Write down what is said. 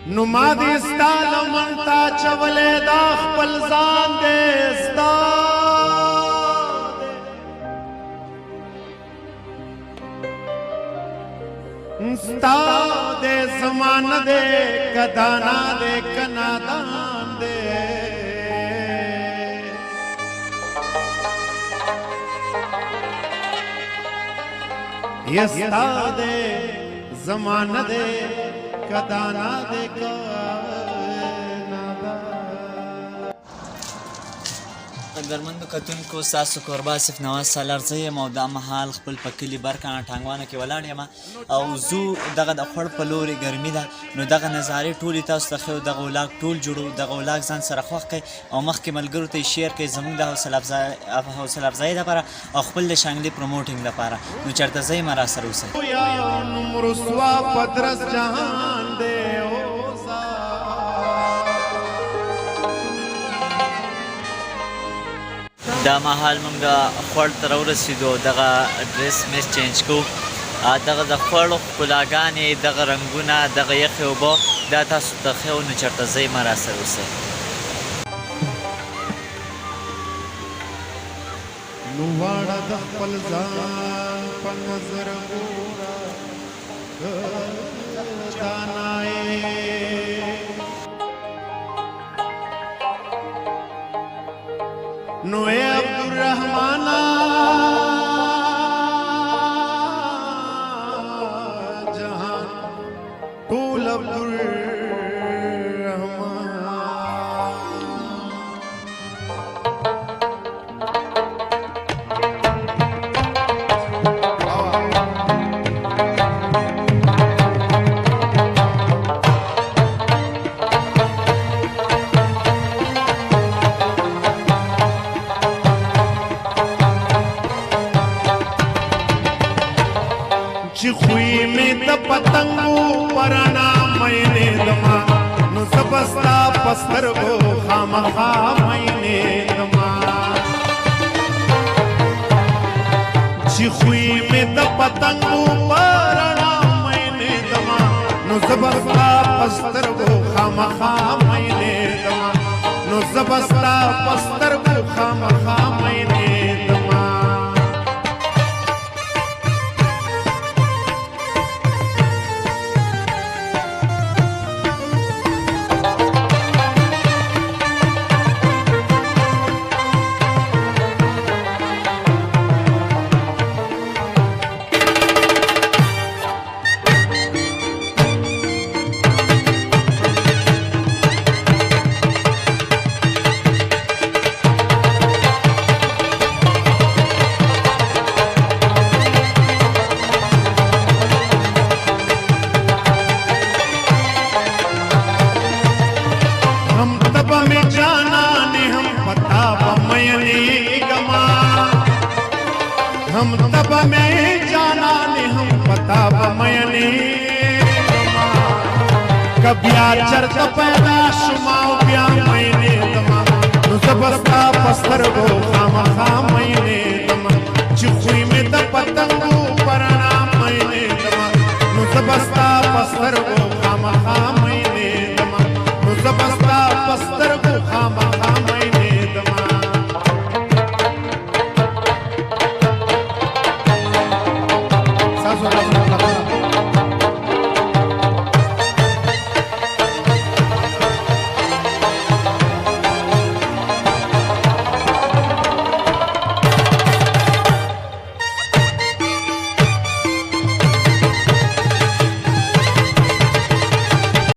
نو ما دې ستا لمن ته چولې دا خپل ځان دې ستا دې زمانه دې کدانا دې کنادان دې یستا دے زمانہ دے کدانا دے قدرمندو کتونکو ستاسو کوربه آصف نواز سالارزی یم او دا مهال خپل په کلي برکانه ټانګوانه کې ولاړ یم او زو دغه د خوړ په لورې ګرمي ده نو دغه نظارې ټولې تاسو ته ښیو دغه ولاګ ټول جوړو دغه ولاګ ځان سره خوښ کړئ او مخکې ملګرو ته یې شیر کړئ زموږ د حوصله افزایۍ دپاره او خپل د شانګلې پروموټینګ لپاره نو چېرته ځئ مه راسره اوسئ دا مهال موږ خوړ ته راورسېدو دغه ډرس میس چینج کوو دغه د خوړو ښکلاګانې دغه رنګونه دغه یخې اوبه دا تاسو ته ښیو نو چېرته ځئ مه راسره اوسئ نو واړه د خپل ځان په نظر ګوره نو اے عبدالرحمانا جہان طول عبدالرحمان چی خوی میں دا پتنگو پرانا مینے دما نو زبستا پسترگو خام خام مینے دما چی خوی میں دا پتنگو پرانا مینے دما نو زبستا پسترگو خام خام مینے دما نو زبستا پسترگو خام خام مینے دما हम तब में जाना ने हम पता बमयने कबिया चरत पैदा शुमाओ ब्या मैंने दमा नुजबस्ता पस्तर गो खाम खाम मैंने दमा चिखुई में द पतंगो परना मैंने दमा नुजबस्ता पस्तर गो